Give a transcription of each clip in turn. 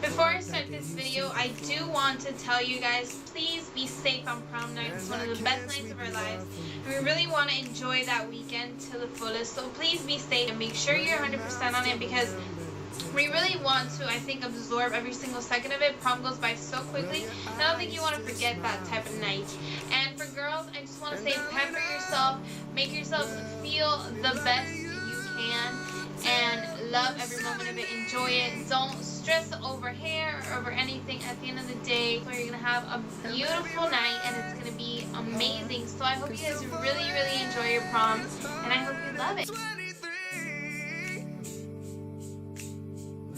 Before I start this video, I do want to tell you guys, please be safe on prom night. It's one of the best nights of our lives, and we really want to enjoy that weekend to the fullest. So please be safe and make sure you're 100% on it, because we really want to, I think, absorb every single second of it. Prom goes by so quickly, and I don't think you want to forget that type of night. And for girls, I just want to say, pamper yourself, make yourself feel the best you can, and love every moment of it. Enjoy it. Don't stress over hair or over anything. At the end of the day, so you're gonna have a beautiful night, and it's gonna be amazing. So I hope you guys really enjoy your prom, and I hope you love it.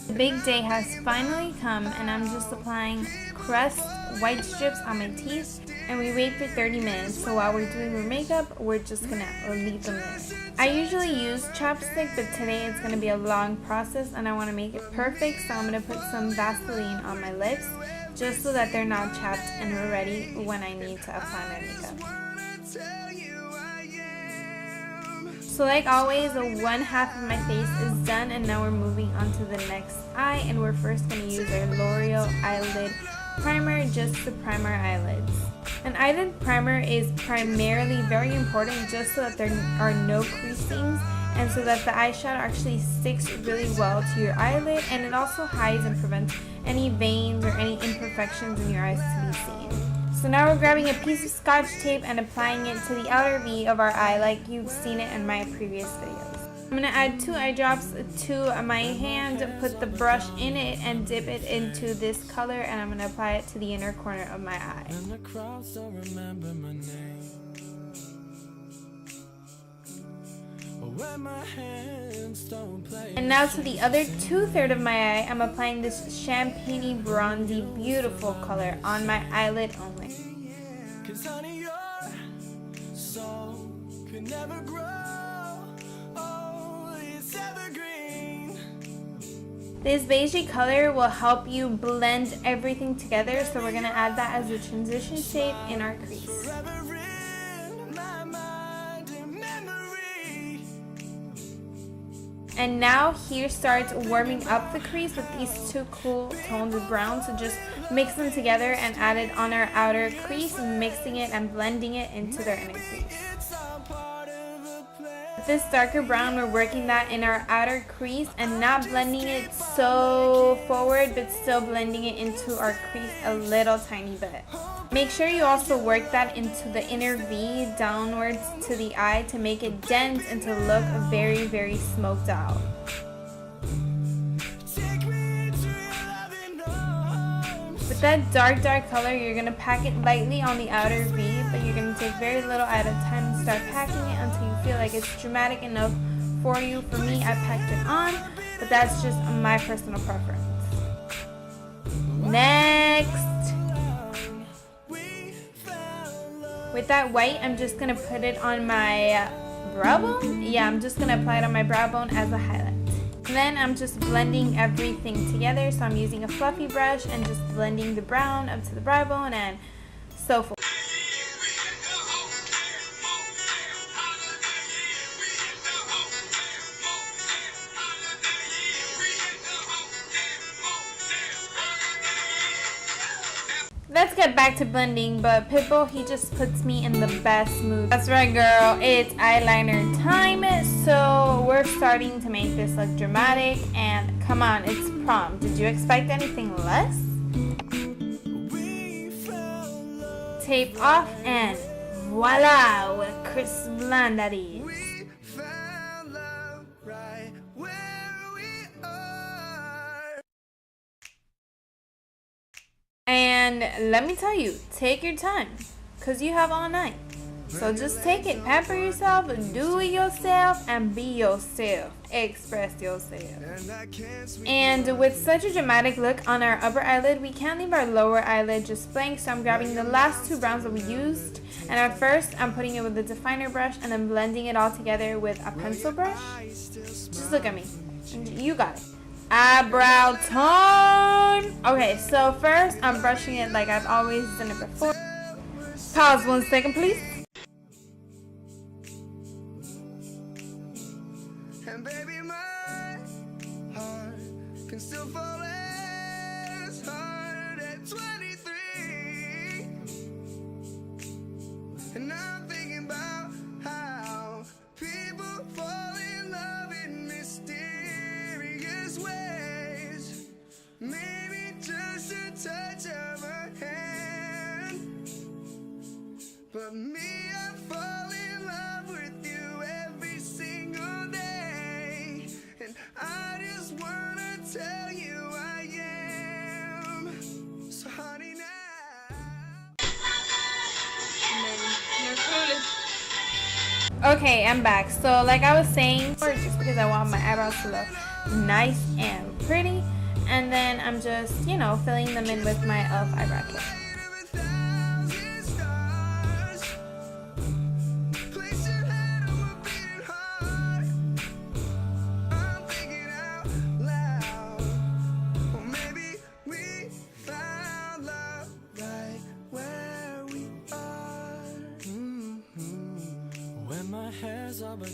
The big day has finally come, and I'm just applying Crest WhiteStrips on my teeth, and we wait for 30 minutes. So while we're doing our makeup, we're just gonna leave them there. I usually use chapstick, but today it's gonna be a long process, and I want to make it perfect. So I'm gonna put some Vaseline on my lips, just so that they're not chapped and we're ready when I need to apply my makeup. So like always, the one half of my face is done, and now we're moving on to the next eye, and we're first going to use our L'Oreal eyelid primer just to prime our eyelids. An eyelid primer is primarily very important just so that there are no creasings, and so that the eyeshadow actually sticks really well to your eyelid, and it also hides and prevents any veins or any imperfections in your eyes to be seen. So now we're grabbing a piece of scotch tape and applying it to the outer V of our eye, like you've seen it in my previous videos. I'm going to add 2 eye drops to my hand, put the brush in it, and dip it into this color, and I'm going to apply it to the inner corner of my eye. And now to the other 2/3 of my eye, I'm applying this champagne-y, bronzy, beautiful color on my eyelid only. This beigey color will help you blend everything together, so we're going to add that as a transition shade in our crease. And now here starts warming up the crease with these 2 cool toned browns. So just mix them together and add it on our outer crease, mixing it and blending it into their inner crease. With this darker brown, we're working that in our outer crease and not blending it so forward, but still blending it into our crease a little tiny bit. Make sure you also work that into the inner V downwards to the eye to make it dense and to look very smoked out. With that dark color, you're going to pack it lightly on the outer V, but you're going to take very little at a time and start packing it until you feel like it's dramatic enough for you. For me, I packed it on, but that's just my personal preference. Next! With that white, I'm just going to put it on my brow bone. Yeah, I'm just going to apply it on my brow bone as a highlight. And then I'm just blending everything together. So I'm using a fluffy brush and just blending the brown up to the brow bone and so forth. Let's get back to blending, but Pitbull, he just puts me in the best mood. That's right, girl, it's eyeliner time. So we're starting to make this look dramatic, and come on, it's prom. Did you expect anything less? Tape off, and voila, what a crisp blend that is. And let me tell you, take your time, because you have all night. So just take it, pamper yourself, do it yourself, and be yourself. Express yourself. And with such a dramatic look on our upper eyelid, we can't leave our lower eyelid just blank. So I'm grabbing the last 2 browns that we used. And at first, I'm putting it with a definer brush and then blending it all together with a pencil brush. Just look at me. You got it. Eyebrow time! Okay, so first I'm brushing it like I've always done it before. Pause 1 second, please. And baby, my heart can still fall as hard at 23. And I'm thinking about how people fall in love in mysterious ways. Maybe just a touch of a hand. But me, I fall in love with you every single day. And I just wanna tell you I am so honey now. Okay, I'm back. So like I was saying, just because I want my eyebrows to look nice and pretty, and then I'm just, you know, filling them in with my e.l.f. eyebrow kit.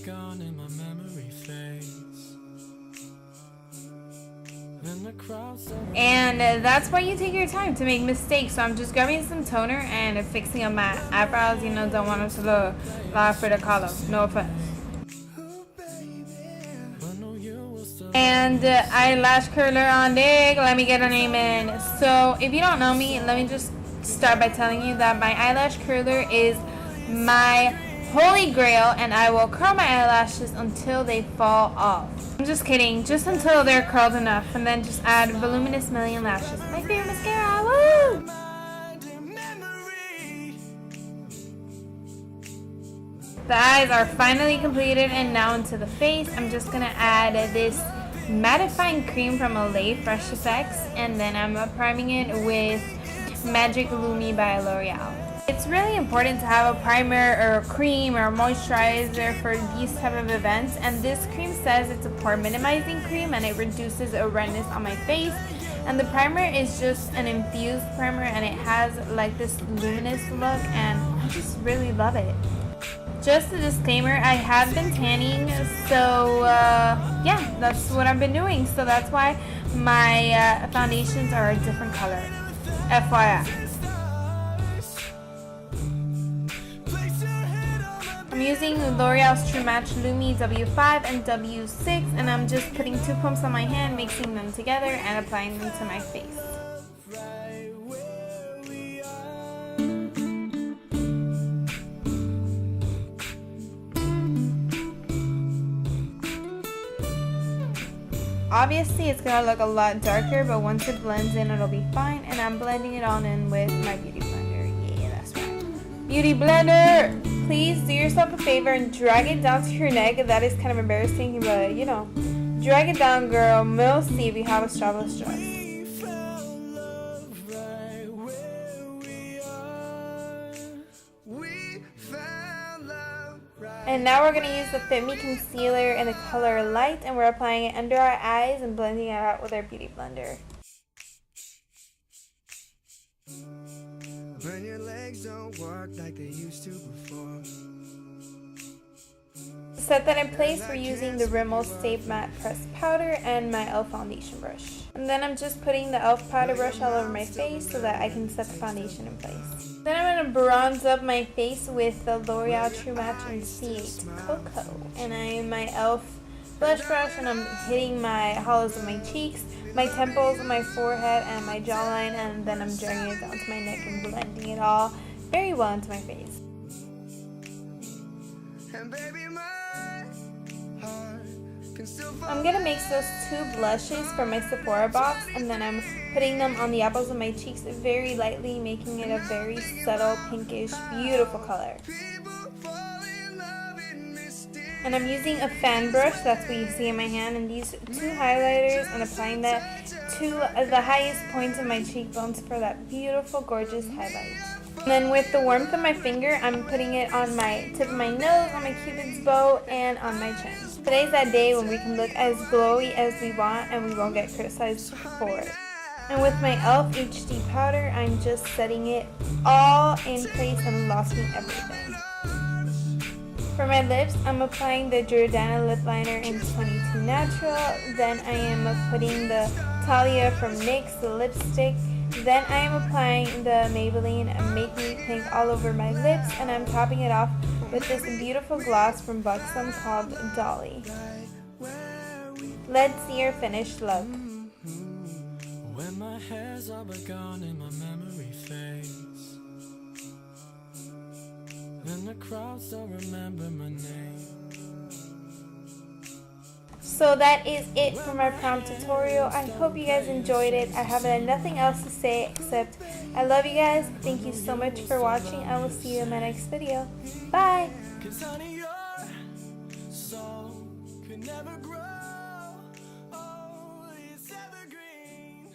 Gone in my memory fades. And that's why you take your time to make mistakes. So I'm just grabbing some toner and fixing up my eyebrows. You know, don't want them to look like for the color. No offense. And eyelash curler on deck. Let me get a name in. So if you don't know me, let me just start by telling you that my eyelash curler is my holy grail, and I will curl my eyelashes until they fall off. I'm just kidding, just until they're curled enough, and then just add voluminous million lashes. My favorite mascara, woo! The eyes are finally completed, and now into the face. I'm just gonna add this mattifying cream from Allday Fresh Effects, and then I'm priming it with Magic Lumi by L'Oreal. It's really important to have a primer or a cream or a moisturizer for these type of events, and this cream says it's a pore minimizing cream and it reduces redness on my face. And the primer is just an infused primer, and it has like this luminous look, and I just really love it. Just a disclaimer, I have been tanning, so yeah, that's what I've been doing. So that's why my foundations are a different color, FYI. I'm using L'Oreal's True Match Lumi W5 and W6, and I'm just putting 2 pumps on my hand, mixing them together and applying them to my face. Obviously it's gonna look a lot darker, but once it blends in it'll be fine, and I'm blending it all in with my beauty blender. Yeah, that's right. Beauty blender! Please do yourself a favor and drag it down to your neck. That is kind of embarrassing, but you know, drag it down, girl. We'll see if you have a strapless dress. And now we're going to use the Fit Me Concealer in the color Light, and we're applying it under our eyes and blending it out with our beauty blender. When your legs don't work like they used to before. To set that in place, we're using the Rimmel Stay Matte Pressed Powder and my e.l.f. foundation brush. And then I'm just putting the e.l.f. powder brush all over my face so that I can set the foundation in place. Then I'm going to bronze up my face with the L'Oreal True Match and C8 Cocoa. And I am my e.l.f. blush brush, and I'm hitting my hollows of my cheeks, my temples, my forehead, and my jawline, and then I'm dragging it down to my neck and blending it all very well into my face. I'm going to mix those 2 blushes from my Sephora box, and then I'm putting them on the apples of my cheeks very lightly, making it a very subtle, pinkish, beautiful color. And I'm using a fan brush, that's what you see in my hand, and these 2 highlighters, and applying that to the highest points of my cheekbones for that beautiful, gorgeous highlight. And then with the warmth of my finger, I'm putting it on my tip of my nose, on my cupid's bow, and on my chin. Today's that day when we can look as glowy as we want and we won't get criticized for it. And with my e.l.f. HD powder, I'm just setting it all in place and locking everything. For my lips, I'm applying the Jordana lip liner in 22 Natural. Then I am putting the Talia from NYX, the lipstick. Then I am applying the Maybelline Make Me Pink all over my lips, and I'm topping it off with this beautiful gloss from Buxom called Dolly. Let's see your finished look. When my hair's all but gone and my memory fades, then the crowds don't remember my name. So that is it for my prom tutorial. I hope you guys enjoyed it. I have nothing else to say except I love you guys. Thank you so much for watching. I will see you in my next video. Bye! 'Cause honey, your soul could never grow. Oh, it's evergreen.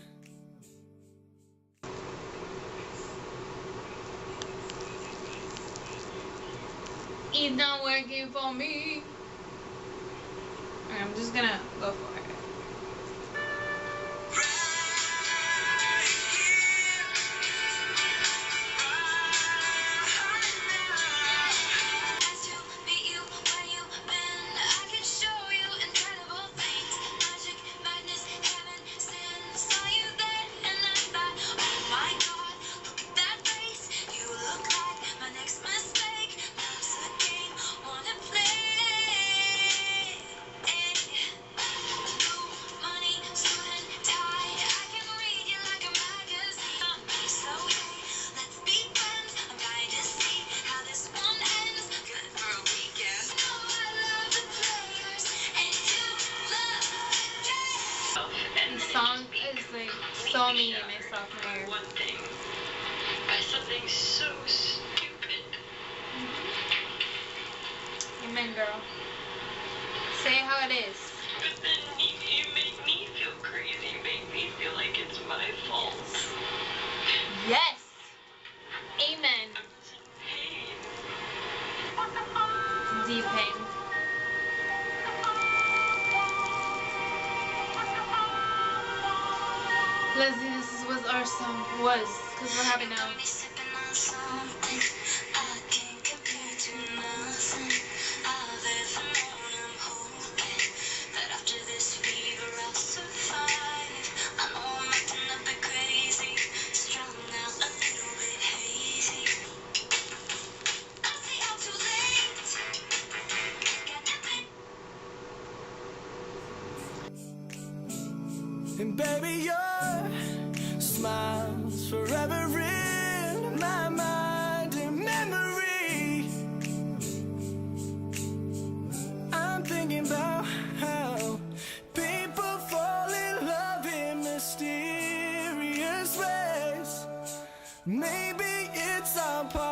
It's not working for me. I'm just gonna go for it. Song is like so mean in my sophomore. One thing by something so stupid. Amen, girl. Say how it is. But then you make me feel crazy. You make me feel like it's my fault. Yes. Amen. I'm in pain. Deep pain. Leslie, this is what our song was, because we're having now. And baby, your smile's forever in my mind and memory. I'm thinking about how people fall in love in mysterious ways. Maybe it's our part.